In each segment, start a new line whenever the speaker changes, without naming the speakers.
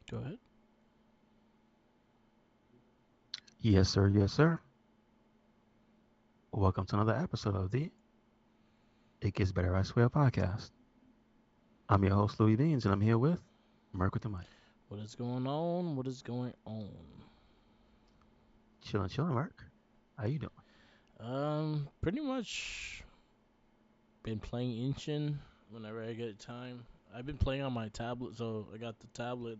Go ahead.
Yes, sir. Yes, sir. Welcome to another episode of the It Gets Better I Swear podcast. I'm your host, Louis Beans, and I'm here with Merc with the mic.
What is going on? What is going on?
Chillin', chillin', Merc. How you doing?
Pretty much been playing Inshin whenever I get time. I've been playing on my tablet, so I got the tablet.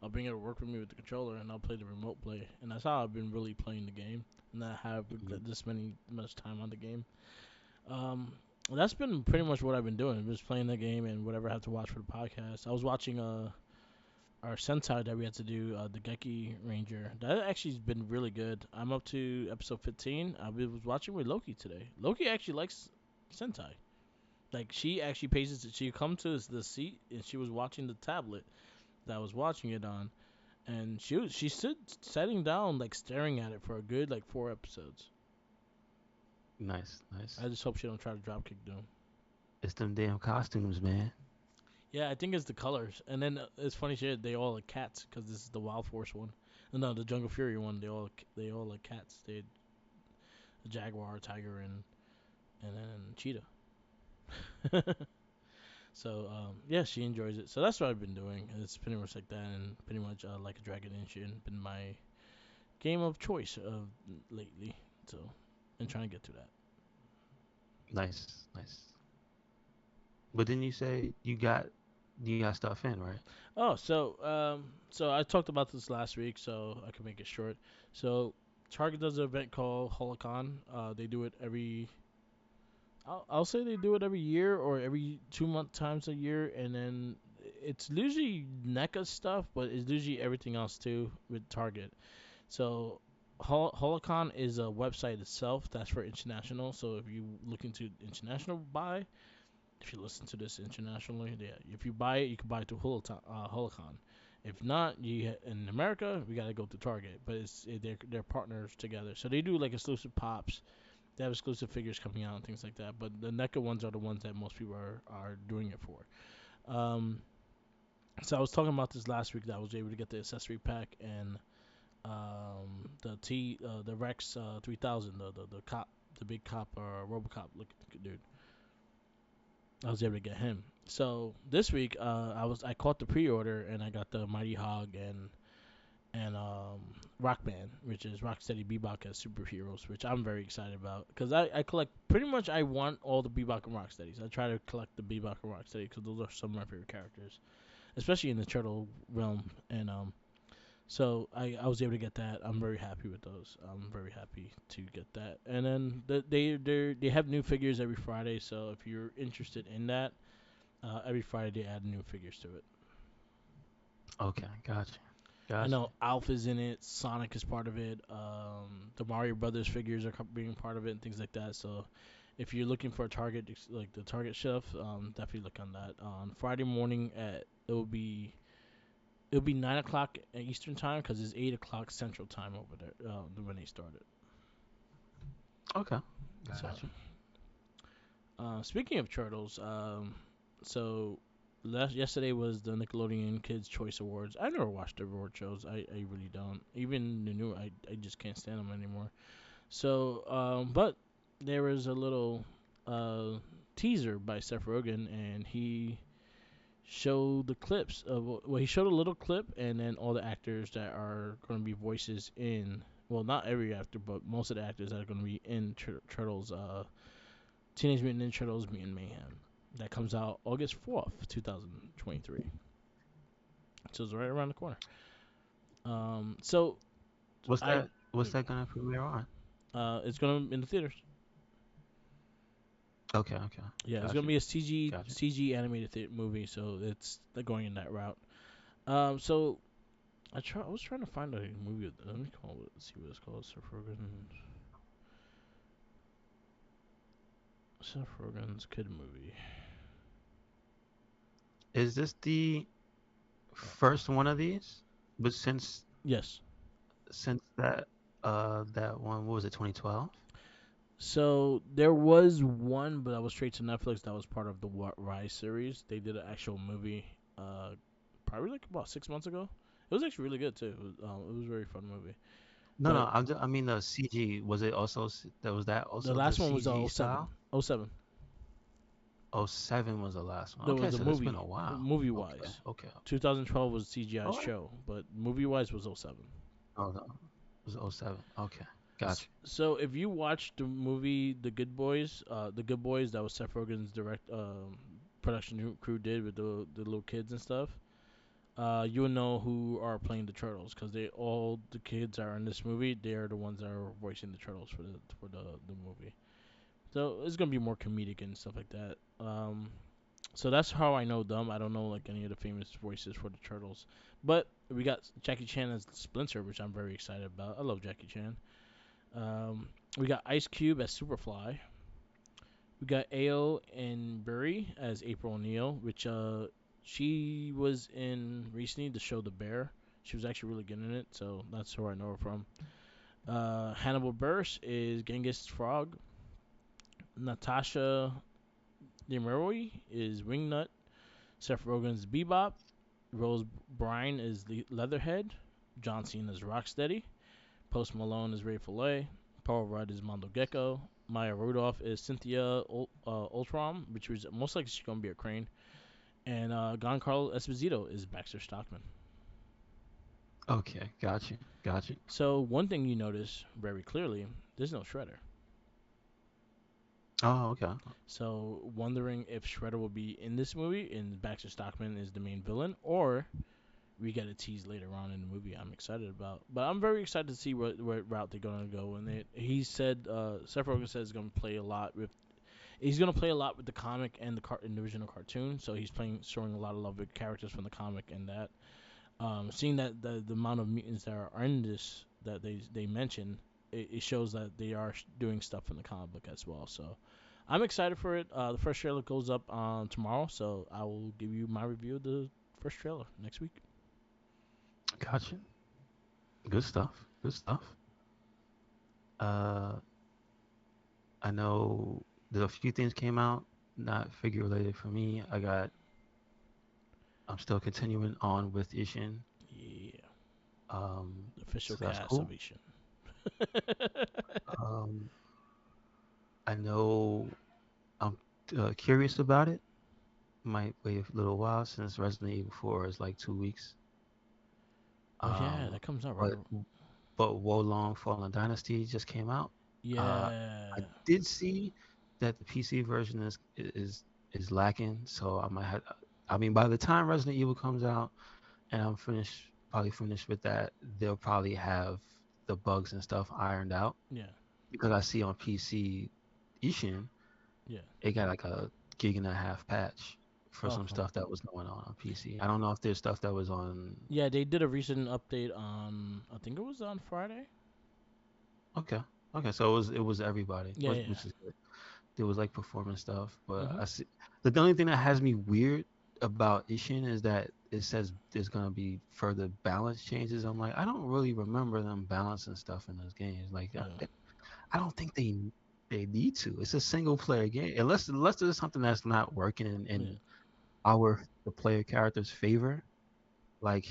I'll bring it to work with me with the controller, and I'll play the remote play. And that's how I've been really playing the game, and not have
Mm,
this much time on the game. Um, that's been pretty much what I've been doing. Just playing the game and whatever I have to watch for the podcast. I was watching our Sentai that we had to do, the Geki Ranger. That actually's been really good. I'm up to episode 15. I was watching with Loki today. Loki actually likes Sentai. Like she actually pays it. She come to the seat and she was watching the tablet that I was watching it on, and she stood sitting down like staring at it for a good like 4 episodes.
nice, nice.
I just hope she don't try to dropkick Doom.
It's them damn costumes, man.
Yeah, I think it's the colors, and then it's funny shit. They all like cats because this is the Wild Force one. No, the Jungle Fury one. They all like cats. They a jaguar, tiger, and then cheetah. So yeah, she enjoys it. So that's what I've been doing. It's pretty much like that, and pretty much like a Dragon Ancient been my game of choice of lately. So and trying to get to that.
Nice, nice. But then you say you got stuff in, right?
Oh, so I talked about this last week, so I can make it short. So Target does an event called Holocon. They do it every. I'll say they do it every year or every 2 month times a year, and then it's usually NECA stuff, but it's usually everything else too with Target. So Holocon is a website itself that's for international. So if you look into international buy, if you listen to this internationally, yeah, if you buy it, you can buy it through Holocon. If not, in America, we gotta go to Target. But they're partners together, so they do like exclusive pops. They have exclusive figures coming out and things like that. But the NECA ones are the ones that most people are doing it for. Um, so I was talking about this last week that I was able to get the accessory pack and the Rex 3000, the cop, the big cop or RoboCop looking dude. I was able to get him. So this week, I caught the pre-order and I got the Mighty Hog and Rock Band, which is Rocksteady Bebop as superheroes, which I'm very excited about because I collect pretty much. I want all the Bebop and Rocksteadies. I try to collect the Bebop and Rocksteady because those are some of my favorite characters, especially in the turtle realm. And so I was able to get that. I'm very happy with those. I'm very happy to get that. And then they have new figures every Friday. So if you're interested in that, every Friday they add new figures to it.
Okay, gotcha,
I
gotcha.
know Alpha is in it. Sonic is part of it. The Mario Brothers figures are being part of it and things like that. So if you're looking for a Target like the Target shelf, definitely look on that. On Friday morning at it'll be 9 o'clock Eastern time because it's 8 o'clock Central time over there when they started.
Okay,
So
gotcha.
speaking of turtles, so yesterday was the Nickelodeon Kids Choice Awards. I never watched the award shows. I really don't. Even the new, I just can't stand them anymore. So, but there was a little uh, teaser by Seth Rogen, and he showed the clips of well, he showed a little clip, and then all the actors that are going to be voices in. Well, not every actor, but most of the actors that are going to be in Turtles, Teenage Mutant Ninja Turtles: Mutant Mayhem. That comes out August 4th, 2023. So it's right around the corner. So
What's
I,
that? What's that gonna premiere on?
it's gonna be in the theaters.
Okay, okay,
Yeah, it's gonna
gotcha,
be a
gotcha.
CG animated movie, so it's they're going in that route. So I was trying to find a movie. Let me call it. See what it's called. Seth Rogen's kid movie.
Is this the first one of these? But
Yes.
since that one, what was it, 2012?
So there was one, but I was straight to Netflix. That was part of the Rise series. They did an actual movie, probably like about 6 months ago. It was actually really good too. It was a very fun movie.
No,
But
no. I mean the CG. Was it also that was that
the
also the
last one was
CG
'07.
style?
'07.
Oh, 07 was the last one.
There
Okay,
was a
so that's been
movie,
a while.
movie
Okay,
wise.
okay.
2012 was CGI
All right.
show, but movie wise was '07.
Oh no, it was 07. Okay, gotcha.
So if you watch the movie The Good Boys that was Seth Rogen's direct production crew did with the little kids and stuff, you will know who are playing the turtles because they all the kids are in this movie. They are the ones that are voicing the turtles for the movie. So it's gonna be more comedic and stuff like that. So that's how I know them. I don't know like any of the famous voices for the turtles, but we got Jackie Chan as Splinter, which I'm very excited about. I love Jackie Chan. We got Ice Cube as Superfly. We got Ao and Burry as April O'Neil, which she was in recently the show The Bear. She was actually really good in it, so that's who I know her from. Hannibal Buress is Genghis Frog. Natasha Demiroi is Wingnut. Seth Rogen's Bebop. Rose Byrne is Leatherhead. John Cena is Rocksteady. Post Malone is Ray Fillet. Paul Rudd is Mondo Gecko. Maya Rudolph is Cynthia Ultram, which was most likely she's gonna be a crane. And Giancarlo Esposito is Baxter Stockman.
Okay, gotcha, gotcha.
So one thing you notice very clearly, there's no Shredder.
Oh, okay.
So wondering if Shredder will be in this movie and Baxter Stockman is the main villain, or we get a tease later on in the movie. I'm excited about, but I'm very excited to see what route they're gonna go. And he said, Seth Rogen says he's gonna play a lot with. He's gonna play a lot with the comic and and the original cartoon. So he's showing a lot of love with characters from the comic and that. Seeing that the amount of mutants that are in this that they mention, it shows that they are doing stuff in the comic book as well. So I'm excited for it. The first trailer goes up tomorrow, so I will give you my review of the first trailer next week.
Gotcha. Good stuff. Good stuff. Uh, I know there's a few things came out, not figure related for me. I'm still continuing on with Ishin.
Yeah, the official
So that's
cast
cool.
of Ishin.
Um, I know I'm curious about it. Might wait a little while since Resident Evil 4 is like 2 weeks.
Oh yeah,
Um,
that comes out right.
but Wolong Fallen Dynasty just came out. I
Yeah,
did see that the PC version is lacking, so I might have. I mean, by the time Resident Evil comes out and I'm probably finished with that, they'll probably have the bugs and stuff ironed out.
yeah,
Because I see on PC, Ishin,
yeah.
it got like a gig and a half patch for some
Okay.
stuff that was going on PC. I don't know if there's stuff that was on.
Yeah, they did a recent update on. I think it was on Friday.
Okay, okay, so it was everybody,
Yeah, yeah.
which is good. There was like performance stuff, but
Mhm.
I see the only thing that has me weird about Ishin is that it says there's gonna be further balance changes. I'm like, I don't really remember them balancing stuff in those games. Like,
Yeah.
I don't think they need to. It's a single player game, unless there's something that's not working
Yeah.
in the player character's favor. Like,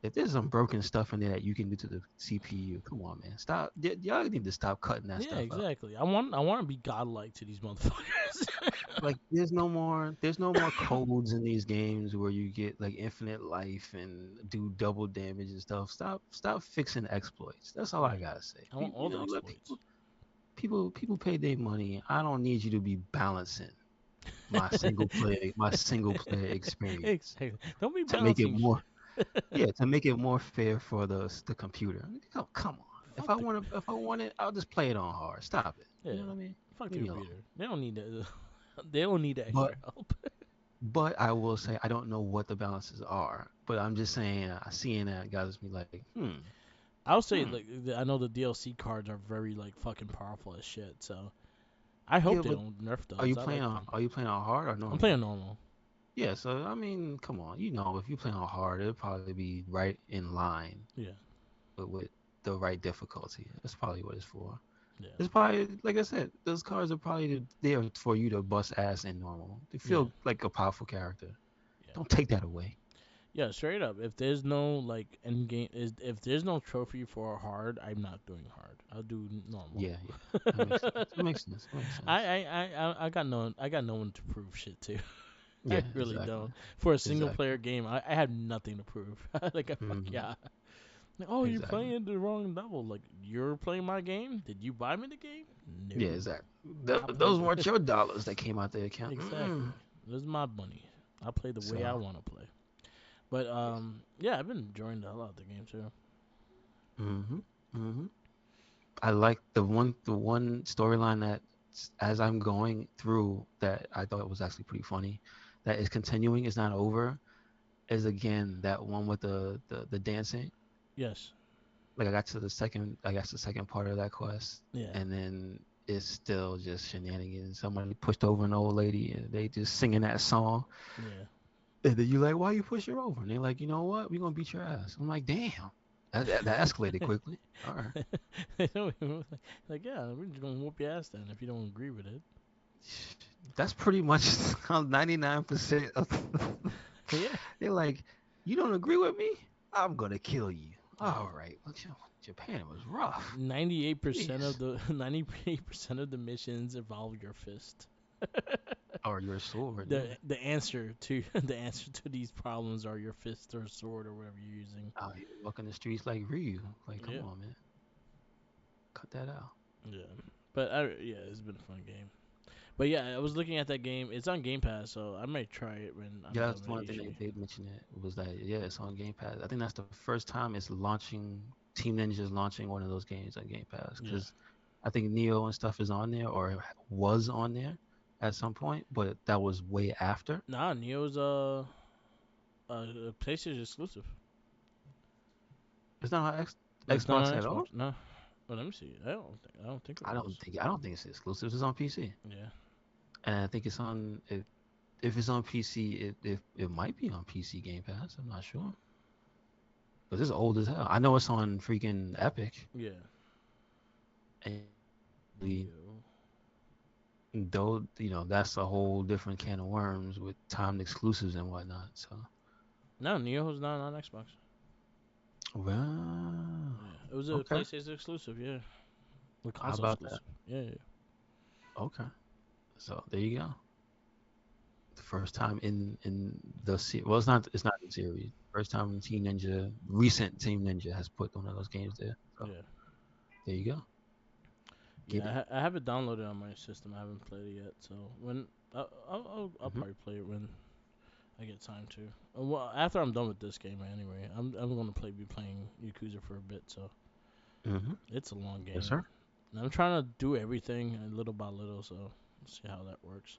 if there's some broken stuff in there that you can do to the CPU, come on, man, stop. Y'all need to stop cutting that
Yeah,
stuff up.
exactly. I want to be godlike to these motherfuckers.
Like, there's no more codes in these games where you get like infinite life and do double damage and stuff. Stop fixing exploits. That's all I
Yeah.
gotta say.
I want all the
Let
exploits.
people pay their money. I don't need you to be balancing my single player experience
Exactly. Don't be
to make it
balancing
more,
shit.
yeah, to make it more fair for the computer. Come on. If
Fuck
I
the
want to, if I want it, I'll just play it on hard. Stop it. You
yeah.
know what I mean?
Fuck the
Leave me alone.
computer. They don't need the they don't need the
But
extra help.
I will say I don't know what the balances are. But I'm just saying, seeing that got me like,
I'll say
hmm.
like I know the DLC cards are very like fucking powerful as shit. So I hope
Yeah,
they
but
don't nerf those. I like them.
are you playing on hard or
I'm
normal?
playing normal.
Yeah, so I mean, come on, if you play on hard, it'll probably be right in line
Yeah.
with the right difficulty. That's probably what it's for.
Yeah.
It's probably, like I said, those cards are probably there for you to bust ass in normal. They
Yeah.
feel like a powerful character.
Yeah.
Don't take that away.
Yeah, straight up. If there's no like end game, is if there's no trophy for hard, I'm not doing hard. I'll do normal.
Yeah, yeah. That makes sense. That makes sense. That makes sense.
I got no one to prove shit to. I
Yeah,
really
exactly.
don't. For a single
Exactly.
player game, I have nothing to prove. Like, fuck
Hmm.
yeah. Like, oh, you're
Exactly.
playing the wrong level. Like, you're playing my game? Did you buy me the game?
Yeah,
No.
exactly.
I
Those
played
weren't
it.
your dollars that came out the account.
Exactly. This is my money. I play the way I
So,
want to play. But
yeah.
yeah, I've been enjoying the hell out of the game too.
Hmm. Hmm. I like the one storyline that as I'm going through that I thought was actually pretty funny, that is continuing, is not over, is again that one with the dancing.
Yes.
Like I got to the second part of that quest,
Yeah.
and then it's still just shenanigans. Somebody pushed over an old lady, and they just singing that song.
Yeah.
And then you like, why you push her over? And they're like, you know what? We're gonna beat your ass. I'm like, damn. That escalated quickly. All right.
They don't even like, yeah, we're just gonna whoop your ass then if you don't agree with it.
That's pretty much how 99% of
Yeah.
they're like, you don't agree with me? I'm gonna kill you. All right. Well, Japan was rough.
98% of
Jeez.
the 98% of the missions involve your fist.
Or your sword, yeah.
The answer to the answer to these problems are your fist or sword or whatever you're using.
Out here walking the streets like Ryu. Like, come
Yeah.
on, man. Cut that out.
Yeah. But yeah, it's been a fun game. But yeah, I was looking at that game. It's on Game Pass, so I might try it when I'm
Yeah,
done
that's
with
one thing
Ishi.
they mentioned it was that yeah, it's on Game Pass. I think that's the first time it's launching. Team Ninja's launching one of those games on Game Pass
Yeah.
because I think Neo and stuff is on there or was on there at some point, but that was way after.
Nah, Neo's a PlayStation exclusive.
It's not on
It's not
Xbox
on
at all.
Xbox. No. Well, let me see. I don't think it was.
I don't think it's exclusive. It's on PC,
Yeah.
and I think it's on. If it's on PC, it might be on PC Game Pass. I'm not sure, but it's old as hell. I know it's on freaking Epic,
Yeah.
and we
Neo.
though that's a whole different can of worms with timed exclusives and whatnot. So,
No, Neo's not on Xbox.
well,
Yeah. It was a
okay.
PlayStation exclusive. Yeah. The
How
console
about that?
exclusive. Yeah. Yeah.
Okay, so there you go. The first time in the well, it's not the series. First time Team Ninja, recent Team Ninja has put one of those games there. So
Yeah.
there you go. Get it.
Yeah. I have it downloaded on my system. I haven't played it yet. So when I'll
Hmm.
probably play it when I get time to. Well, after I'm done with this game, anyway, I'm gonna be playing Yakuza for a bit. So
Hmm.
it's a long
Yes,
game.
sir.
And I'm trying to do everything little by little. So let's see how that works.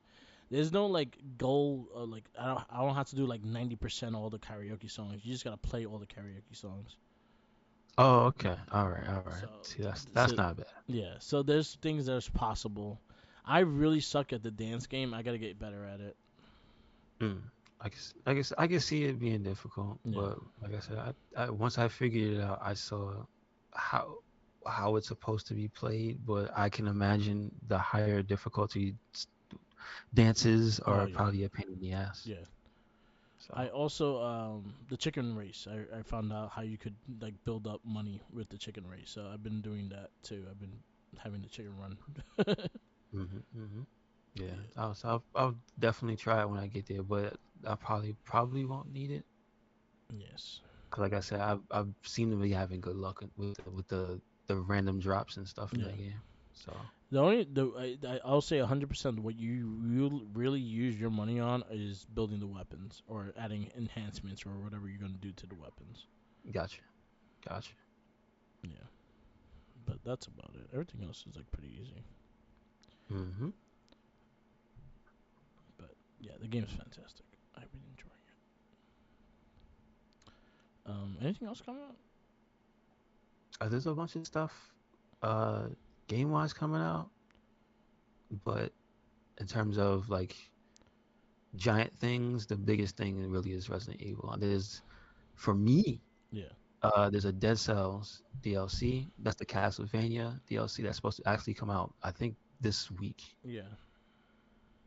There's no like goal. Like I don't have to do like 90% all the karaoke songs. You just gotta play all the karaoke songs.
Oh, okay. All right. All right.
So
See, that's
so
not bad.
yeah. So there's things that's possible. I really suck at the dance game. I gotta get better at it.
Mm. I can see it being difficult,
Yeah.
but like I said, I once I figured it out, I saw how how it's supposed to be played. But I can imagine the higher difficulty dances
Oh
are
yeah.
probably a pain in the ass.
Yeah.
So,
I also the chicken race. I found out how you could like build up money with the chicken race. So I've been doing that too. I've been having the chicken run.
hmm, hmm, yeah,
Yeah.
I'll definitely try it when I get there, but I probably won't need it.
Yes.
'Cause like I said, I've seem to be having good luck with the random drops and stuff in
Yeah.
that game. So.
The only I'll say 100% what you really use your money on is building the weapons or adding enhancements or whatever you're gonna do to the weapons.
Gotcha. Gotcha.
Yeah. But that's about it. Everything else is like pretty easy.
Hmm.
But yeah, the game's fantastic. I've been enjoying it. Anything else coming out?
There's a bunch of stuff, uh, game wise coming out, but in terms of like giant things, the biggest thing really is Resident Evil. There's for me,
Yeah.
there's a Dead Cells DLC. That's the Castlevania DLC that's supposed to actually come out, I think, this week,
Yeah.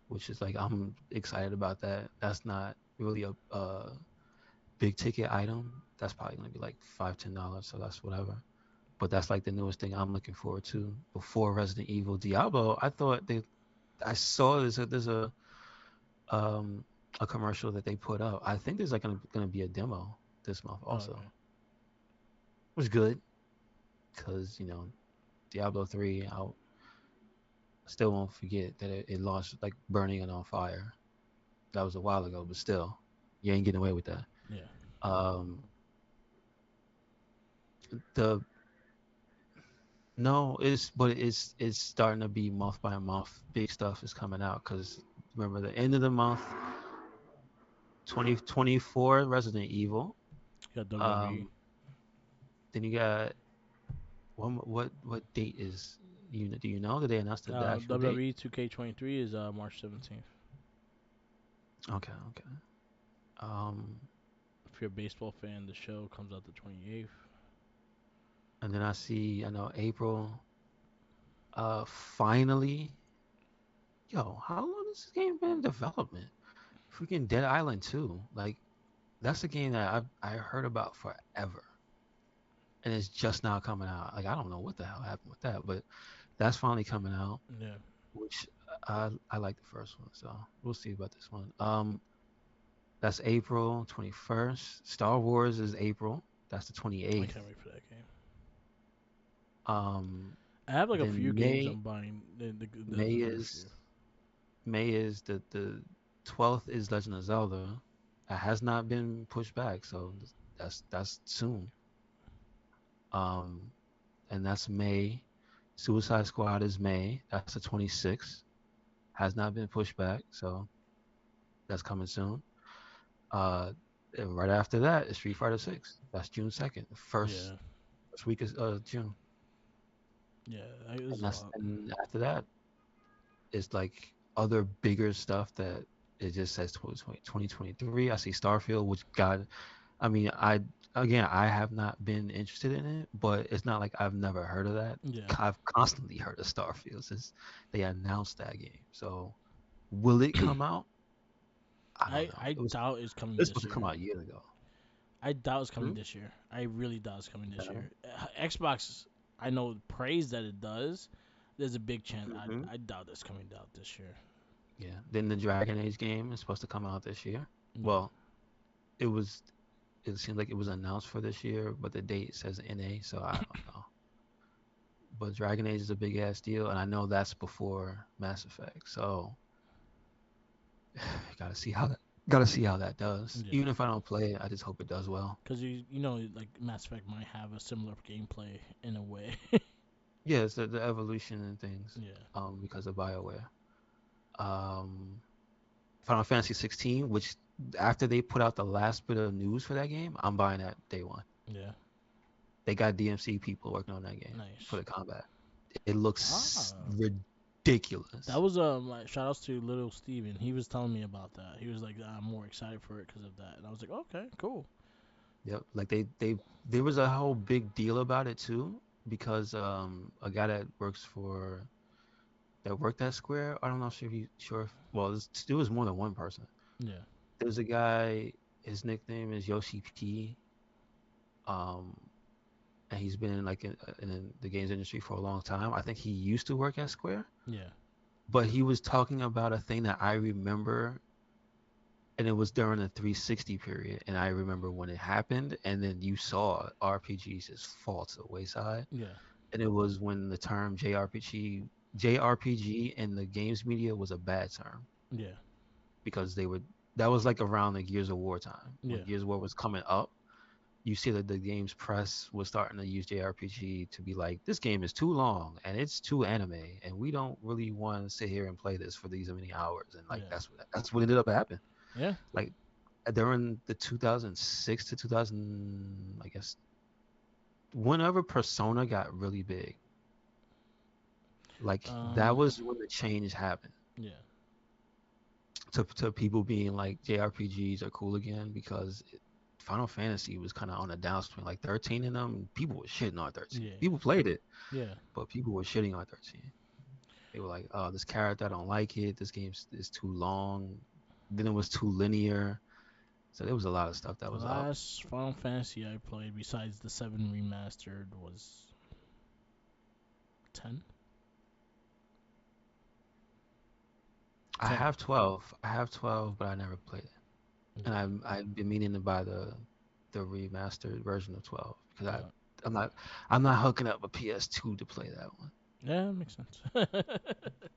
which is like I'm excited about that. That's not really big ticket item, that's probably gonna be like $5-10. So that's whatever. But that's like the newest thing I'm looking forward to. Before Resident Evil, Diablo, I thought I saw um a commercial that they put up. I think there's like gonna be a demo this month
Oh,
also,
okay.
which is good because Diablo 3. I still won't forget that it launched like burning and on fire. That was a while ago, but still, you ain't getting away with that.
Yeah.
Um, the No, it's starting to be month by month. Big stuff is coming out because remember the end of the month, 2024 Resident Evil.
You got WWE.
Um, then you got what date is do you know? Did they announce the actual date?
WWE 2K23 is March 17th.
Okay, okay. Um,
If you're a baseball fan, the show comes out the 28th.
and then I know April. Finally, yo, how long has this game been in development? Freaking Dead Island 2. Like that's a game that I heard about forever, and it's just now coming out. Like I don't know what the hell happened with that, but that's finally coming out.
Yeah.
Which I like the first one, so we'll see about this one. That's April 21st. Star Wars is April. That's the
I
28th.
can't wait for that game.
Um,
I have like a few
then
games I'm buying
May
the first
is
year.
May is the 12th is Legend of Zelda. It has not been pushed back, so that's soon. Um, and that's May. Suicide Squad is May. That's the 26th. Has not been pushed back, so that's coming soon. Uh, and right after that is Street Fighter 6. That's June 2nd, the
Yeah.
first week of June.
Yeah. It's a lot.
And after that, it's like other bigger stuff that it just says 2023. I see Starfield, which God, I mean, I have not been interested in it, but it's not like I've never heard of that.
Yeah.
I've constantly heard of Starfield since they announced that game. So, will it come out? I don't know.
I doubt it's coming
It's
this
supposed to
year.
come out years ago.
I doubt it's coming
Hmm?
this year. I really doubt it's coming this
Yeah.
year. Xbox, I know praise that it does. There's a big chance.
Hmm.
I doubt it's coming out this year.
Yeah. Then the Dragon Age game is supposed to come out this year.
Yeah.
Well, it was. It seems like it was announced for this year, but the date says NA, so I don't know. But Dragon Age is a big ass deal, and I know that's before Mass Effect. So gotta see how that does.
Yeah.
Even if I don't play it, I just hope it does well.
Because you know like Mass Effect might have a similar gameplay in a way.
Yeah, it's the evolution and things.
Yeah.
Because of BioWare. Um, Final Fantasy 16, which after they put out the last bit of news for that game, I'm buying that day one.
Yeah.
They got DMC people working on that game for
Nice.
the combat. It looks
Ah. That
ridiculous.
was like shout outs to Little Steven. He was telling me about that. He was like, I'm more excited for it because of that, and I was like, okay, cool.
Yep, like they there was a whole big deal about it too because a guy that worked at Square. I don't know if you sure. Well, it was more than one person.
Yeah.
There's a guy. His nickname is Yoshi P. Um, and he's been in the games industry for a long time. I think he used to work at Square,
Yeah.
but he was talking about a thing that I remember, and it was during the 360 period, and I remember when it happened, and then you saw RPGs just fall to the wayside,
Yeah.
and it was when the term JRPG in the games media was a bad term
Yeah.
because that was like around the Gears of War time when
Yeah.
Gears of War was coming up. You see that the games press was starting to use JRPG to be like, this game is too long and it's too anime, and we don't really want to sit here and play this for these many hours. And like
Yeah.
that's what ended up happening.
Yeah.
Like during the 2006 to 2000, I guess, whenever Persona got really big, like that
Um.
was when the change happened
Yeah.
to people being like JRPGs are cool again because Final Fantasy was kind of on a downswing. Like 13 in them, people were shitting on 13.
Yeah.
People played it,
Yeah.
but people were shitting on 13. They were like, "Oh, this character, I don't like it. This game is too long." Then it was too linear. So there was a lot of stuff that
The
was out.
last Final Fantasy I played besides the 7 remastered was 10.
I
10.
have 12. I have 12, but I never played it. And
Yeah.
I've been meaning to buy the remastered version of 12 because
Yeah.
I'm not I'm not hooking up a PS2 to play that one.
Yeah, that makes sense.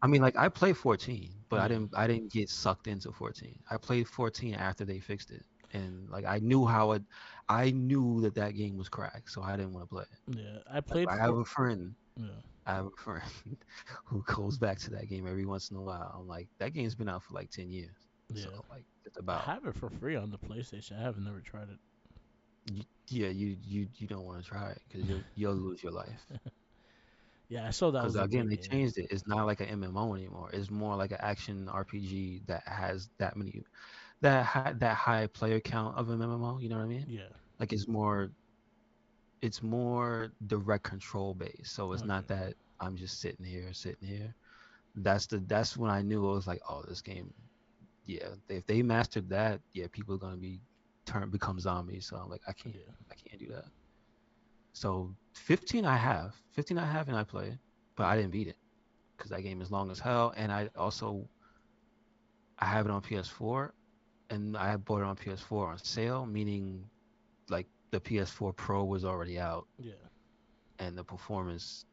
I mean, like I played 14, but
Yeah.
I didn't get sucked into 14. I played 14 after they fixed it, and like I knew how it, I knew that that game was cracked, so I didn't want to play it.
Yeah. I
Like
played
I have
for.
a friend,
Yeah.
I have a friend who goes back to that game every once in a while. I'm like, that game's been out for like 10 years, so
Yeah.
like it's
I
about
have it for free on the PlayStation. I have never tried
yeah, you don't want to try it because you'll lose your life.
it. Yeah, I saw that
Because
was a
again,
great
they
game.
changed it. It's not like an MMO anymore. It's more like an action RPG that has that many that high player count of an MMO. You know what I mean?
Yeah.
Like it's more direct control based. So it's not
Okay.
that I'm just sitting here. That's when I knew it was like, oh, this game, yeah. If they mastered that, yeah, people are gonna become zombies. So I'm like,
Yeah.
I can't do that. So 15 I have and I play it, but I didn't beat it because that game is long as hell. And I have it on PS4, and I bought it on PS4 on sale, meaning like the PS4 Pro was already out,
Yeah.
and the performance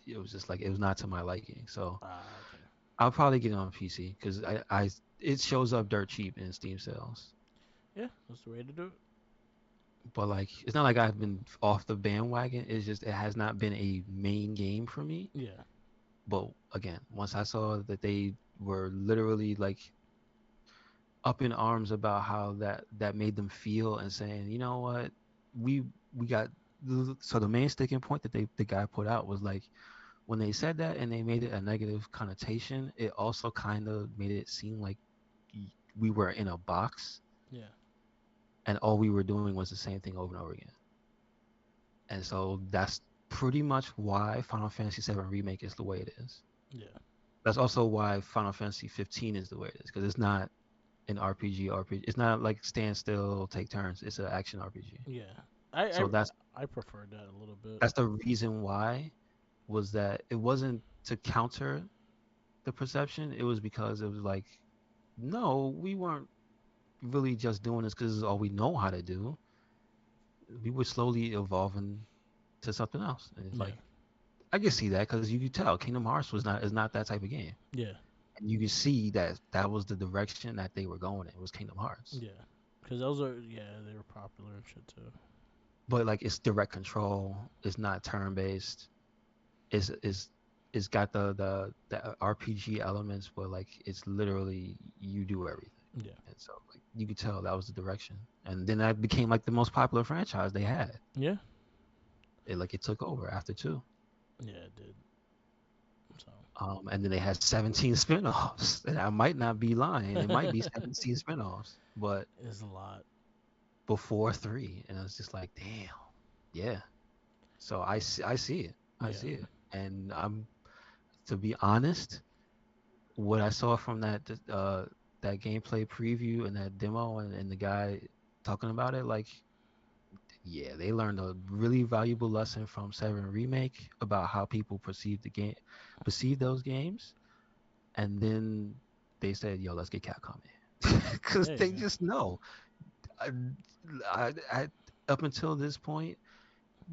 it was just like it was not to my liking. So
Ah, okay.
I'll probably get it on PC because I it shows up dirt cheap in Steam sales.
Yeah, that's the way to do it.
But like it's not like I've been off the bandwagon. It's just it has not been a main game for me.
Yeah.
But again, once I saw that they were literally like up in arms about how that made them feel and saying, you know what, we we got so the main sticking point that the guy put out was like when they said that and they made it a negative connotation, it also kind of made it seem like we were in a box
Yeah.
and all we were doing was the same thing over and over again. And so that's pretty much why Final Fantasy VII Remake is the way it is.
Yeah.
That's also why Final Fantasy 15 is the way it is because it's not an RPG. It's not like stand still, take turns. It's an action RPG.
Yeah. I I
So
I prefer that a little bit.
that's the reason why was that it wasn't to counter the perception. It was because it was like, no, we weren't really just doing this because it's all we know how to do. We were slowly evolving to something else. And it's
Yeah.
like I can see that because you could tell Kingdom Hearts was not is not that type of game.
Yeah.
And you can see that that was the direction that they were going in. It was Kingdom Hearts.
Yeah. Because those are, yeah, they were popular and shit too.
But like it's direct control. It's not turn based. Is it's got the RPG elements, but like it's literally you do everything.
Yeah.
And so like you could tell that was the direction. And then that became like the most popular franchise they had.
Yeah.
It took over after two.
Yeah, it did. So.
And then they had 17 spinoffs. And I might not be lying. It might be 17 spinoffs, but
It's a lot.
before three. And I was just like, damn, yeah. So I see it. I
Yeah.
see it. And I'm to be honest, what I saw from that gameplay preview and that demo and the guy talking about it, like, yeah, they learned a really valuable lesson from Seven Remake about how people perceive those games, and then they said, "Yo, let's get Capcom in," because
There you
they
go.
just know. I, up until this point,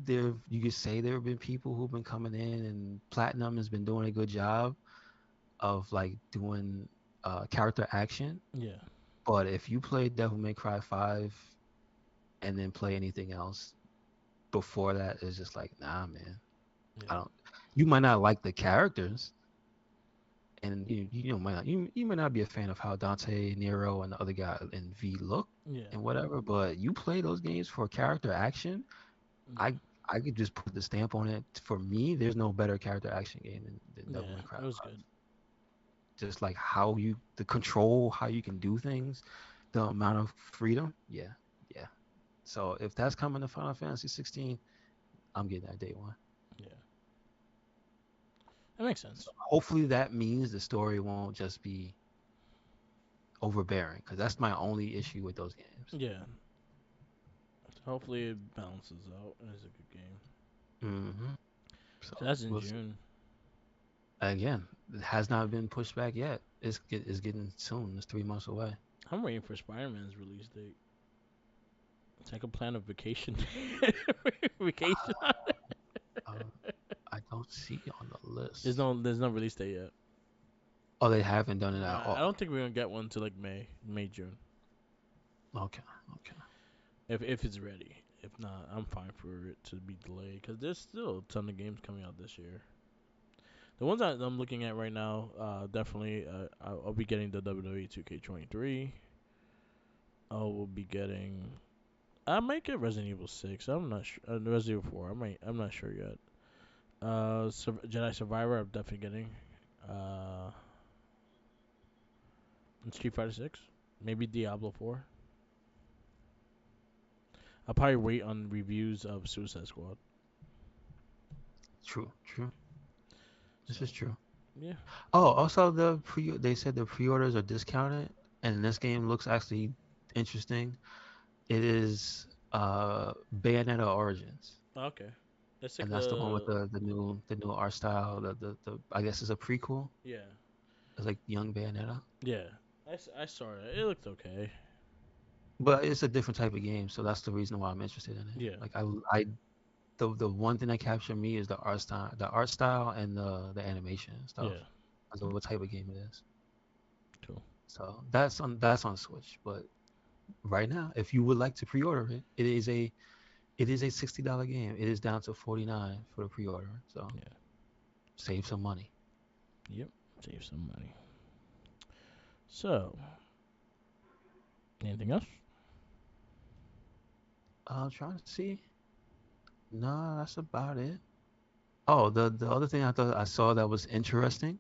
there you could say there have been people who've been coming in, and Platinum has been doing a good job of like doing character action.
Yeah.
But if you play Devil May Cry 5 and then play anything else before that, it's just like, nah, man. I
Yeah.
don't. You might not like the characters, and you know might not you might not be a fan of how Dante, Nero, and the other guy in V look
Yeah.
and whatever. But you play those games for character action.
Yeah.
I I could just put the stamp on it. For me, there's no better character action game than Devil
Yeah.
May Cry
It was
5.
good.
Just like how you the control, how you can do things, the amount of freedom. Yeah, yeah. So if that's coming to Final Fantasy 16, I'm getting that day one.
Yeah. That makes
So
sense.
hopefully that means the story won't just be overbearing, because that's my only issue with those games.
Yeah. Hopefully it balances out and it's a good game.
Hmm.
So
So
that's in
we'll see.
June.
Again, it has not been pushed back yet. It's getting soon. It's 3 months away.
I'm waiting for Spider-Man's release date. So I can plan a vacation. Vacation.
Uh, I don't see on the
There's
list.
no release date yet.
Oh, they haven't done it at
Nah, I
all.
don't think we're gonna get one till like May, June.
Okay, okay.
If it's ready. If not, I'm fine for it to be delayed because there's still a ton of games coming out this year. The ones that I'm looking at right now, definitely, I'll be getting the WWE 2K23. I will be getting. I might get Resident Evil 6. I'm not sure. Resident Evil 4. I'm not sure yet. Jedi Survivor. I'm definitely getting. Uh, and Street Fighter 6. Maybe Diablo 4. I'll probably wait on reviews of Suicide Squad.
True, true. This
So
is true.
yeah.
Oh, also they said the pre-orders are discounted, and this game looks actually interesting. It is Bayonetta Origins,
Okay. It's like
and that's the one with
the
the new art style. The I guess it's a prequel.
yeah.
It's like young Bayonetta,
Yeah, I saw it. It looked okay.
but it's a different type of game, so that's the reason why I'm interested in it.
Yeah,
Like I the one thing that captured me is the art style and the animation and stuff.
yeah,
As of what type of game it is.
cool.
So that's on Switch. But right now, if you would like to pre-order it, it is a $60 game. It is down to 49 for the pre-order. So
Yeah,
save some money.
yep. Save some money. So, anything else?
I'm trying to see. No, that's about it. Oh, the other thing I thought I saw that was interesting,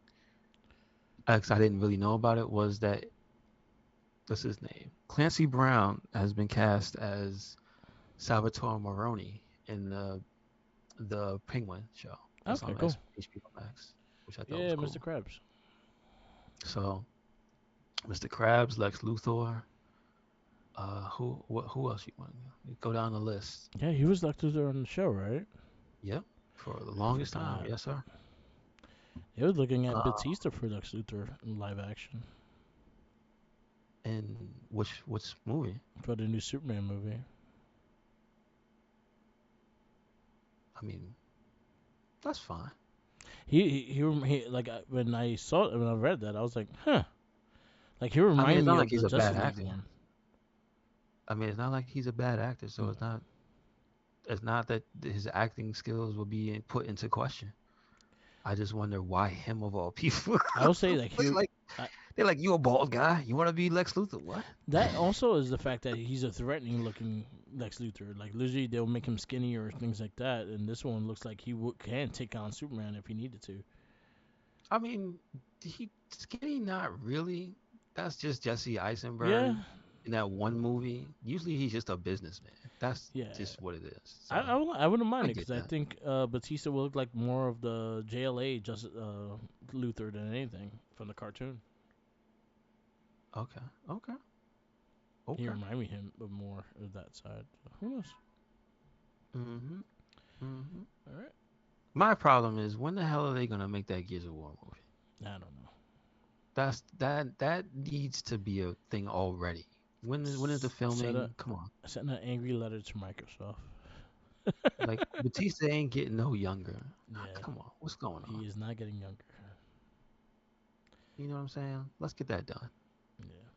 because I didn't really know about it, was that what's his name? Clancy Brown has been cast as Salvatore Moroni in the Penguin show that's
Okay,
on
cool.
HBO Max, which I thought was
Yeah, Mr.
cool.
Krabs.
So Mr. Krabs, Lex Luthor, who else you want? Go down the list.
Yeah, he was Lex on the show, right?
Yep, for the
I
longest time,
forgot.
yes sir.
They was looking at
Uh,
Batista for Lex Luthor in live action
and which movie?
for the new Superman movie.
I mean, that's fine.
When I saw it, when I read that, I was like, huh. Like he
I mean,
reminded
it's
me
not like
of
he's
the
a bad
Justice League
actor.
one.
I mean, it's not like he's a bad actor, so
Mm.
it's not that his acting skills will be put into question. I just wonder why him of all people.
I would say like
They're
he.
like,
I,
they're like, you a bald guy? You want to be Lex Luthor? What?
That also is the fact that he's a threatening looking Lex Luthor. Like usually they'll make him skinny or things like that, and this one looks like can take on Superman if he needed to.
I mean, he skinny? Not really. That's just Jesse
Yeah,
Eisenberg in that one movie. Usually he's just a businessman. That's
yeah.
just what it is.
I
So
I wouldn't
I
mind it
get
because I
that.
think Batista will look like more of the JLA just Luthor than anything from the cartoon.
Okay. Okay.
He
Okay.
remind me him of more of that side. So who knows?
Mhm. Mhm.
All right,
My problem is, when the hell are they gonna make that Gears of War movie?
I don't know.
That needs to be a thing already. When is the
Set a
filming? Come on.
Send an angry letter to Microsoft.
Like, Batista ain't getting no younger.
Yeah,
Come on. What's going on?
he is not getting younger.
You know what I'm saying? Let's get that done.
Yeah.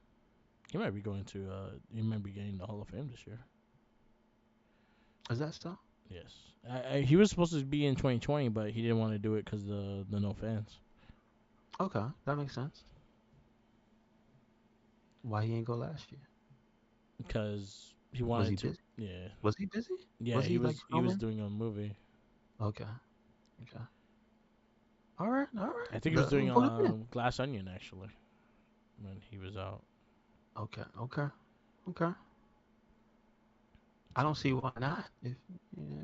He might be going to. He might be getting the Hall of Fame this year.
Is that stuff?
Yes. He was supposed to be in 2020, but he didn't want to do it because the no fans.
Okay, that makes sense. Why he ain't go last year?
Because he
Was he
wanted to.
busy?
Yeah.
Was he busy?
Yeah.
Was
He
he like
was. He was
filming?
doing a movie.
Okay, okay. All right, all
I
right.
think he was doing
Put him in.
Glass Onion actually when he was out.
Okay, okay, okay. I don't see why not. If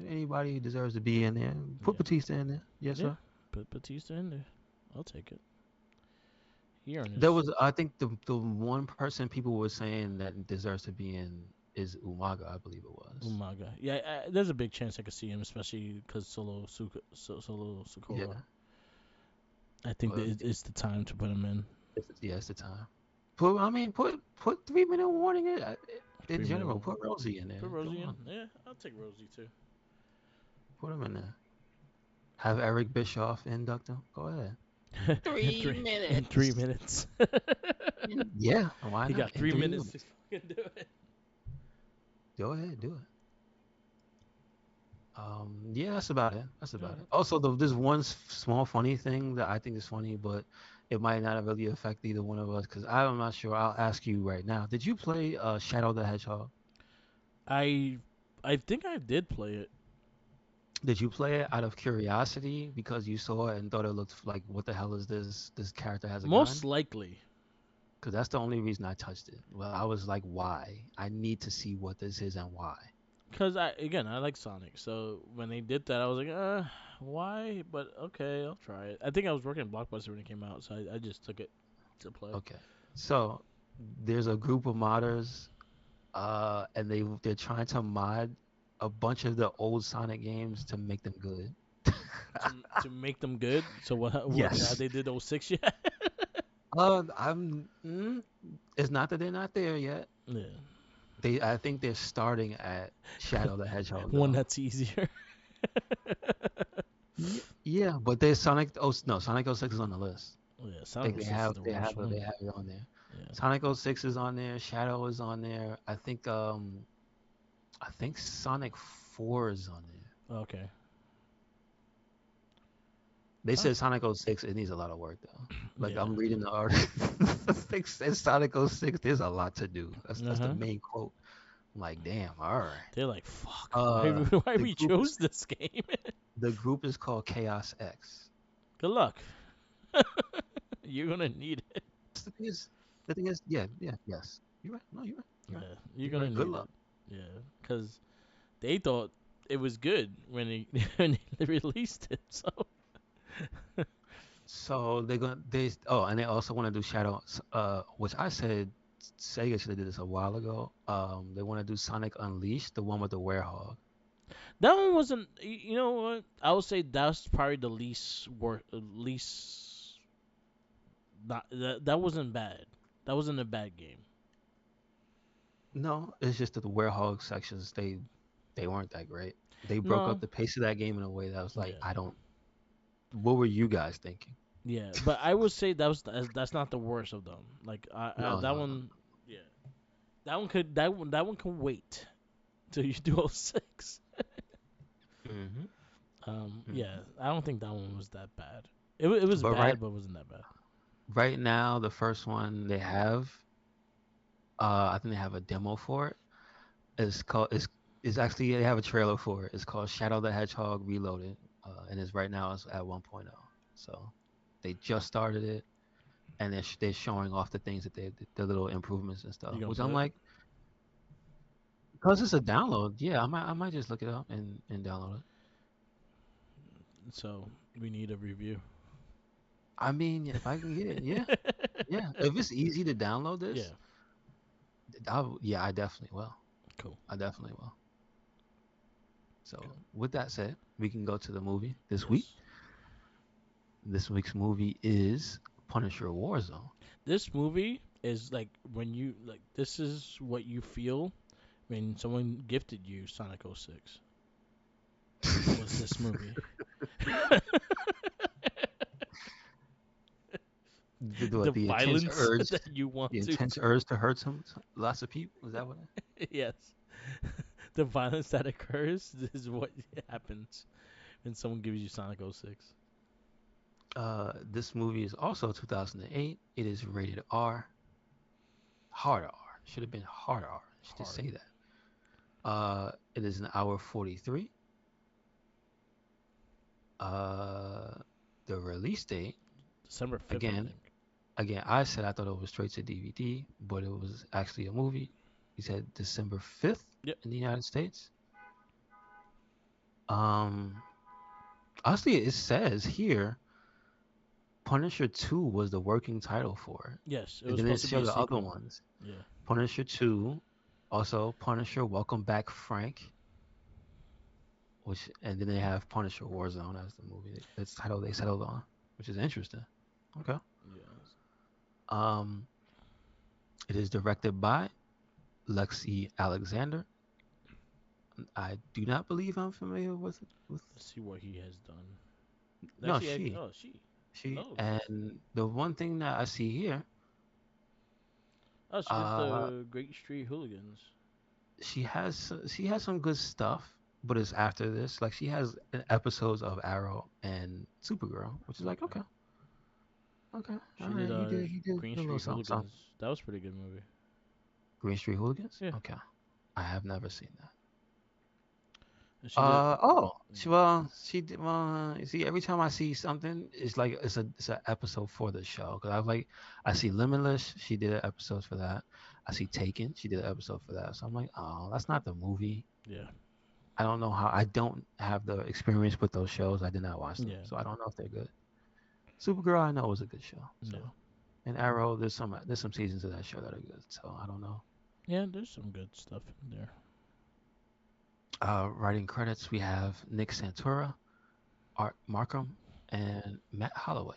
anybody who deserves to be in there, put
Yeah.
Batista in there. Yes,
Yeah.
sir.
Put Batista in there. I'll take it. He earned
There
his
was, I think the one person people were saying that deserves to be in is Umaga, I believe it was.
Umaga. Yeah, there's a big chance I could see him, especially because Solo
Yeah,
Sokola. I think that
but
it's the time to put him in.
yeah, it's the time. Put 3 minute warning in
3 minute
general.
warning.
Put Rosie in there.
Put
Come
Rosie in.
on,
Yeah, I'll take Rosie too.
put him in there. Have Eric Bischoff induct him. Go ahead.
in
Three
three in
minutes.
3 minutes.
Yeah, why
He
not?
got
In
3 minutes to
minutes.
fucking do it.
Go ahead, do it. Yeah, that's about it. That's
All
about it.
right.
Also, there's one small funny thing that I think is funny, but it might not really affect either one of us because I'm not sure. I'll ask you right now. Did you play Shadow the Hedgehog?
I I think I did play it.
Did you play it out of curiosity because you saw it and thought it looked like, what the hell is this? This character has a
Most
gun?
likely,
Because that's the only reason I touched it. Well, I was like, why? I need to see what this is and why.
because I like Sonic. So when they did that, I was like, why? But okay, I'll try it. I think I was working at Blockbuster when it came out, so I just took it to play.
Okay. So there's a group of modders, and they're trying to mod a bunch of the old Sonic games to make them good.
To make them good. So what have
Yes.
they did 06 yet?
It's not that they're not there yet.
Yeah,
I think they're starting at Shadow the Hedgehog
one
though.
that's easier.
Yeah, but there's Sonic. Oh no, Sonic 06 is on the list.
Yeah,
Like
Sonic 06 is the worst one.
they have it on there.
Yeah.
Sonic 06 is on there. Shadow is on there. I think Sonic 4 is on there.
Okay.
They
Son-
said Sonic 06, it needs a lot of work though. Like
yeah.
I'm reading the article. It says Sonic 06, there's a lot to do.
Uh
That's the
huh.
main quote. I'm like, damn, all right.
They're like, fuck. Why
Uh
why
the
we
group is
chose this game?
the group is called Chaos X.
Good luck. You're gonna need it.
The thing is, yes. You're right. No, you're right. You're right.
Yeah, you're
You're
gonna
right. Good
need
luck.
it. Yeah, because they thought it was good when they when they released it. So
So they're gonna they oh, and they also want to do Shadow, which I said Sega should have did this a while ago. They want to do Sonic Unleashed, the one with the werehog.
that one wasn't. You know what? I would say that's probably the least. Not that wasn't bad. That wasn't a bad game.
No, it's just that the werehog sections they weren't that great. They broke up
No.
the pace of that game in a way that was like,
Yeah.
I don't. What were you guys thinking?
Yeah, but I would say that's not the worst of them. Like
No,
that
no, no.
one, yeah, that one can wait till you do 06.
Hmm.
Yeah,
Hmm.
I don't think that one was that bad. It was
But right
bad, but it wasn't that bad.
right now, the first one they have, I think they have a demo for it. It's called it's actually they have a trailer for it. It's called Shadow the Hedgehog Reloaded, and it's right now it's at 1.0. So they just started it, and they're showing off the things that the little improvements and
You
stuff.
gonna
Which
play
I'm
it?
like, because it's a download. Yeah, I might just look it up and download it.
So we need a review.
I mean, if I can get it, yeah, yeah. If it's easy to download
Yeah,
this, yeah, I definitely will.
cool.
I definitely will. So
Cool.
with that said, we can go to the movie this week.
Yes.
This week's movie is Punisher Warzone.
This movie is like when you like. This is what you feel when someone gifted you Sonic 06. Was this movie? The
The intense
violence
urge,
that you want
the
to.
intense urge to hurt lots of people. Is that what?
Yes. The violence that occurs is what happens when someone gives you Sonic 06.
This movie is also 2008. It is rated R, hard R. Should have been hard R. I should just
Hard.
say that. It is an hour 43. Uh, the release date
December 5th, I
again.
think.
Again, I said I thought it was straight to DVD, but it was actually a movie. He said December 5th
Yep.
in the United States. Um, Honestly, it says here Punisher 2 was the working title for it.
Yes, it
And
was
then they
supposed to be
show
a
the other
sequel.
ones.
Yeah.
Punisher 2, also Punisher Welcome Back Frank, which and then they have Punisher Warzone as the movie. That's the title they settled on, which is interesting. Okay.
Yes.
Um, it is directed by Lexi Alexander. I do not believe I'm familiar with
Let's see what he has done.
no
Actually,
she
oh, she.
she
Oh, okay.
and the one thing that I see here,
Oh, she did
uh,
the Great Street Hooligans.
she has some good stuff, but it's after this. Like she has episodes of Arrow and Supergirl, which is like
Okay.
okay, okay, all
She did
right. He did
Green
a little
Street
something, something.
Hooligans. That was a pretty good movie.
Green Street Hooligans.
Yeah.
Okay, I have never seen that.
And she did. Mm,
She did. You see, every time I see something, it's like it's an episode for the show. Cause I see Limitless. She did an episode for that. I see Taken. She did an episode for that. So I'm like, oh, that's not the movie.
yeah.
I don't know how. I don't have the experience with those shows. I did not watch them,
Yeah.
so I don't know if they're good. Supergirl, I know was a good show. So,
Yeah.
and Arrow, there's some seasons of that show that are good. So I don't know.
Yeah. There's some good stuff in there.
Writing credits, we have Nick Santura, Art Markham, and Matt Holloway.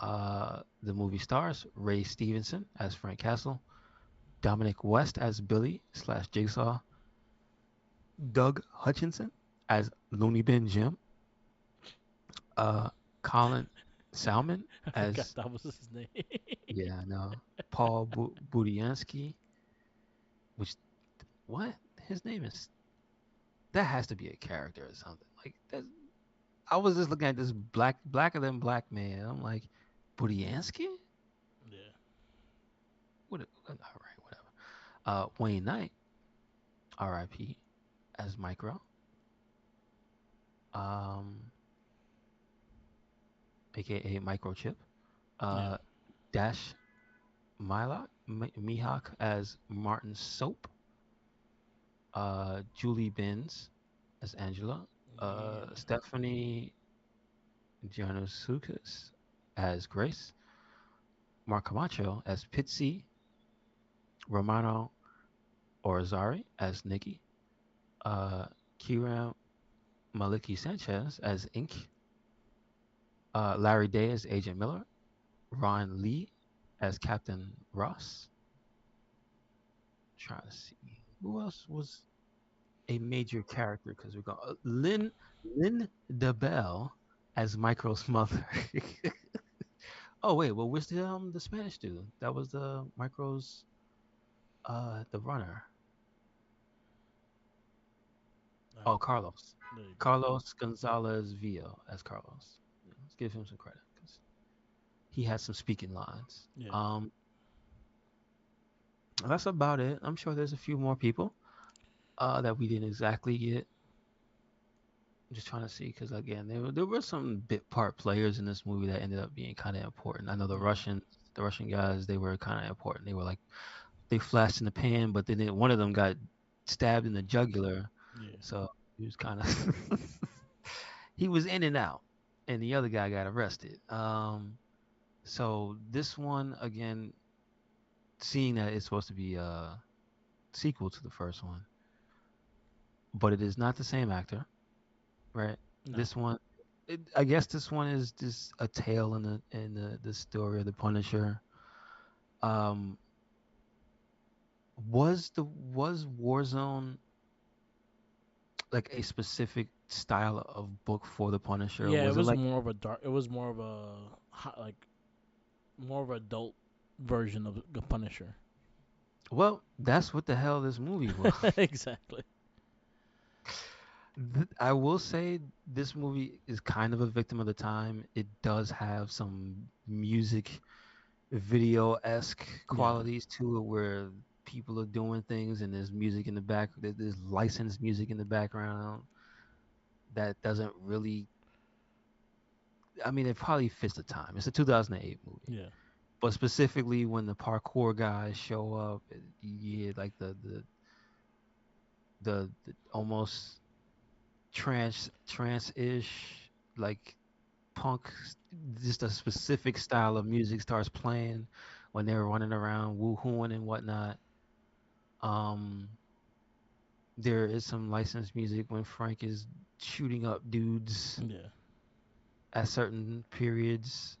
The movie stars Ray Stevenson as Frank Castle, Dominic West as Billy slash Jigsaw, Doug Hutchinson as Looney Bin Jim, uh, Colin Salmon
I forgot
as
that was his name.
yeah, no, Paul Budiansky, which what his name is? That has to be a character or something. Like that, I was just looking at this blacker than black man. I'm like, Budiansky?
Yeah.
All right, whatever. Wayne Knight, R.I.P. as Micro. Um, aka Microchip.
Yeah.
Uh, Dash Mihawk as Martin Soap. Julie Benz as Angela.
Yeah.
Stephanie Giannosukas as Grace. Mark Camacho as Pitsy. Romano Orzari as Nikki. Uh, Kira Maliki Sanchez as Ink. Larry Day as Agent Miller. Ron Lee as Captain Ross. Trying to see who else was a major character because we got Lynn DeBelle as Micro's mother. Oh wait, well where's the Spanish dude? That was the Micro's the runner. Oh, Carlos.
There you go.
Carlos Gonzalez Villa as Carlos. Yeah, let's give him some credit because he had some speaking lines.
Yeah.
That's about it. I'm sure there's a few more people that we didn't exactly get. I'm just trying to see because again, there were some bit part players in this movie that ended up being kind of important. I know
Yeah.
The Russian guys, they were kind of important. They were like they flashed in the pan, but then one of them got stabbed in the jugular,
Yeah.
so he was kind of he was in and out, and the other guy got arrested. So this one again, seeing that it's supposed to be a sequel to the first one, but it is not the same actor, right?
No.
This one, I guess this one is just a tale in the story of the Punisher. Um, was Warzone like a specific style of book for the Punisher?
Yeah. It
Was it
was
like
more of a dark. It was more of a like more of an adult version of the Punisher.
well, that's what the hell this movie was.
Exactly.
I will say this movie is kind of a victim of the time. It does have some music video esque
Yeah.
qualities to it where people are doing things and there's music in the back, there's licensed music in the background that doesn't really, I mean, it probably fits the time. It's a 2008 movie.
Yeah.
But specifically when the parkour guys show up, yeah, like the almost trance ish like punk, just a specific style of music starts playing when they're running around woohooing and whatnot. Um, there is some licensed music when Frank is shooting up dudes
Yeah.
at certain periods.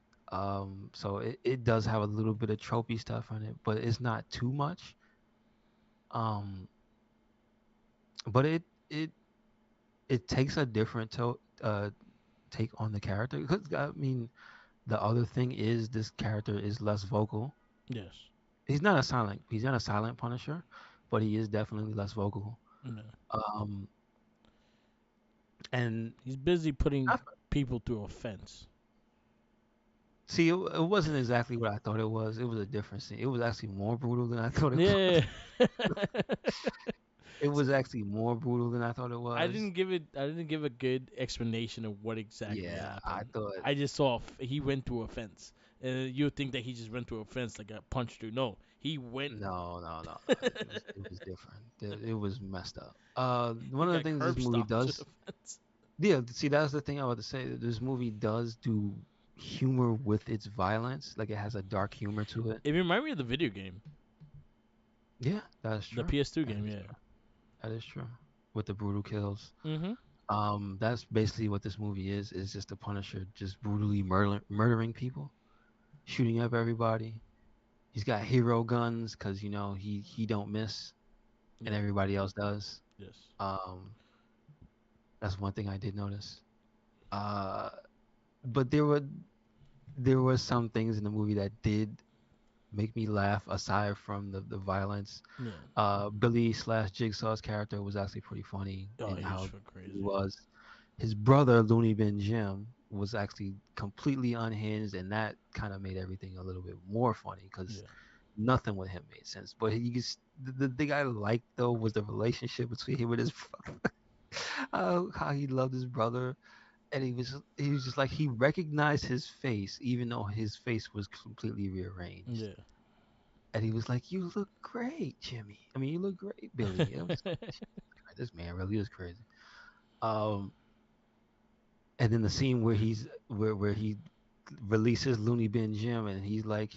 So it does have a little bit of tropey stuff on it, but it's not too much. Um, but it it takes a different take on the character. Because I mean, the other thing is this character is less vocal.
Yes.
He's not a silent Punisher, but he is definitely less vocal.
Yeah.
Um, and
He's busy putting
I,
people through a fence.
see, it wasn't exactly what I thought it was. It was a different scene. It was actually more brutal than I thought it was.
Yeah.
It was actually more brutal than I thought it was.
I didn't give a good explanation of what exactly
Yeah, I
happened.
thought
I just saw he went through a fence. And you would think that he just went through a fence like got punched through. No, he went.
no. It was different. It was messed up.
He
One of the
got
things this
curb
movie
stomped through
does,
the fence.
yeah. See, that's the thing I was to say. This movie does do humor with its violence. Like it has a dark humor to it.
It reminded me of the video game,
Yeah, that's
the
true.
PS2
That
game.
is
Yeah.
true. That is true. With the brutal kills.
Mhm.
That's basically what this movie is. Is just the Punisher just brutally murdering people, shooting up everybody. He's got hero guns because he don't miss, and
Yeah.
everybody else does.
Yes.
Um, that's one thing I did notice. Uh, but there were some things in the movie that did make me laugh aside from the violence.
Yeah.
Billy slash Jigsaw's character was actually pretty funny
Oh,
in
he was
how
so
he
crazy.
was. His brother Looney Bin Jim was actually completely unhinged, and that kind of made everything a little bit more funny because
Yeah.
nothing with him made sense. But the thing I liked though was the relationship between him and his brother. How he loved his brother, and he was just like he recognized his face even though his face was completely rearranged.
Yeah.
And he was like, "You look great, Jimmy. I mean, you look great, Billy." And I'm just like, "This man really is crazy." Um, and then the scene where he releases Looney Bin Jim, and he's like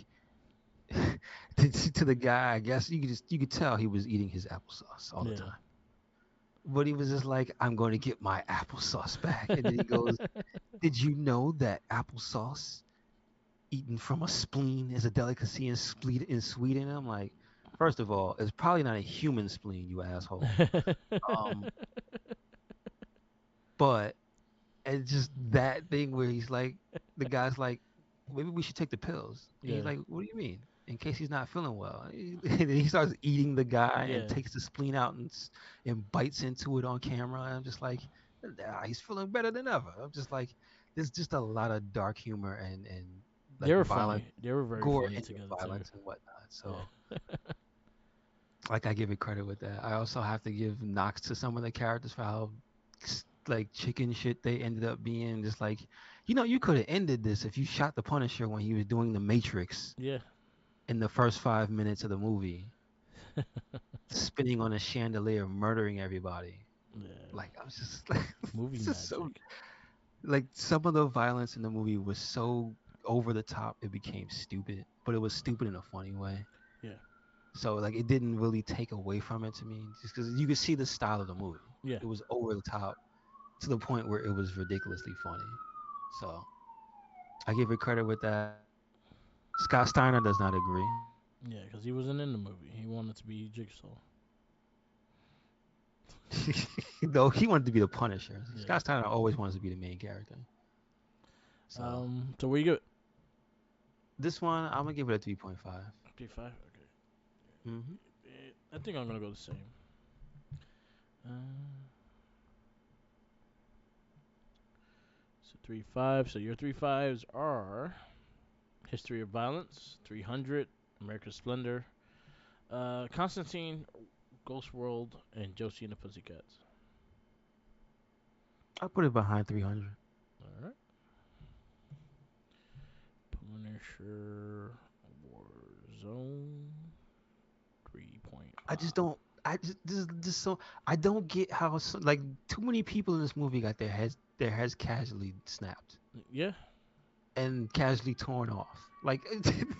to the guy. I guess you could tell he was eating his applesauce all the
Yeah.
time. But he was just like, "I'm going to get my applesauce back," and then he goes, "Did you know that applesauce eaten from a spleen is a delicacy in Sweden?" I'm like, first of all, it's probably not a human spleen, you asshole. Um, but it's just that thing where he's like, the guy's like, maybe we should take the pills. And he's
Yeah.
like, what do you mean? In case he's not feeling well. And then he starts eating the guy and
Yeah.
takes the spleen out and bites into it on camera. And I'm just like, he's feeling better than ever. I'm just like, there's just a lot of dark humor and
They
like
were
violent
funny. They were very
gore
funny
into
together too.
violence and whatnot.
Yeah.
So like I give it credit with that. I also have to give knocks to some of the characters for how like chicken shit they ended up being. Just like, you could have ended this if you shot the Punisher when he was doing the Matrix
Yeah.
in the first 5 minutes of the movie, spinning on a chandelier, murdering everybody.
Yeah.
Like I was just like,
Movie
this is so
magic.
like some of the violence in the movie was so over the top it became stupid, but it was stupid in a funny way.
Yeah.
So like it didn't really take away from it to me, just because you could see the style of the movie.
Yeah.
It was over the top to the point where it was ridiculously funny. So I give it credit with that. Scott Steiner does not agree.
Yeah. Because he wasn't in the movie. He wanted to be Jigsaw.
Though he wanted to be the Punisher.
Yeah.
Scott Steiner always wants to be the main character. So
So where you go?
this one, I'm gonna give it a 3.5.
P5. Okay.
Mm-hmm.
I think I'm gonna go the same. Uh, so 3.5. So your 3.5s are History of Violence, 300, American Splendor, Constantine, Ghost World, and Josie and the Pussycats.
I put it behind 300.
All right. Punisher, Warzone, 3.5.
I just don't. I just this is just so I don't get how like too many people in this movie got their heads casually snapped.
Yeah.
and casually torn off. Like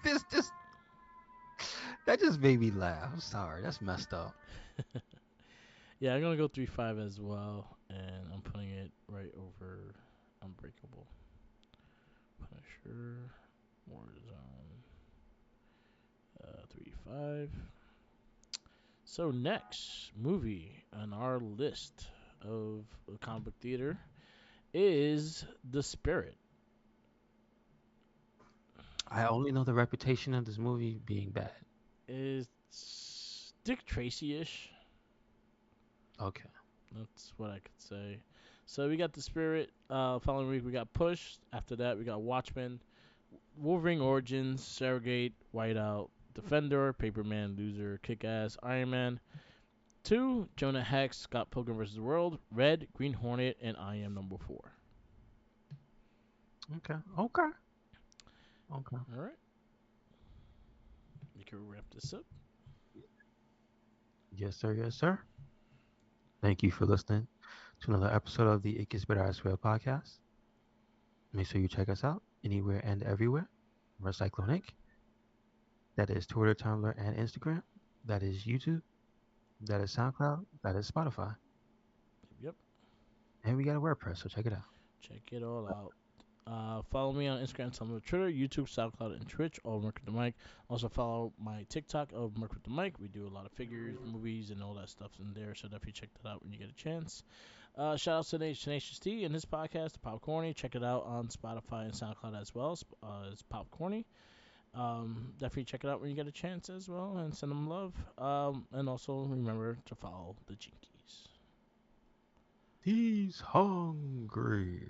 this just that just made me laugh. I'm sorry, that's messed up.
Yeah, I'm gonna go 3-5 as well, and I'm putting it right over Unbreakable. Punisher, Warzone, 3-5. So next movie on our list of comic book theater is The Spirit.
I only know the reputation of this movie being bad.
It's Dick Tracy-ish.
Okay.
That's what I could say. So we got The Spirit. Following week we got Push. After that we got Watchmen, Wolverine Origins, Surrogate, Whiteout, Defender, Paperman, Loser, Kick-Ass, Iron Man. 2, Jonah Hex, Scott Pilgrim vs. the World, Red, Green Hornet, and I Am Number 4.
Okay. Okay. Okay.
All right, we can wrap this up.
Yes, sir. Yes, sir. Thank you for listening to another episode of the It Gets Better I Swear podcast. Make sure you check us out anywhere and everywhere. Recyclone Inc. That is Twitter, Tumblr, and Instagram. That is YouTube. That is SoundCloud. That is Spotify.
Yep,
And we got a WordPress, so check it out.
check it all out. Follow me on Instagram, Tumblr, Twitter, YouTube, SoundCloud, and Twitch, all Merc with the Mic. Also follow my TikTok of Merc with the Mic. We do a lot of figures, movies, and all that stuff in there, so definitely check that out when you get a chance. Shout out to Tenacious T and his podcast, The Popcorny. Check it out on Spotify and SoundCloud as well. It's Popcorny. Definitely check it out when you get a chance as well, and send them love. And also remember to follow the Jinkies.
He's hungry.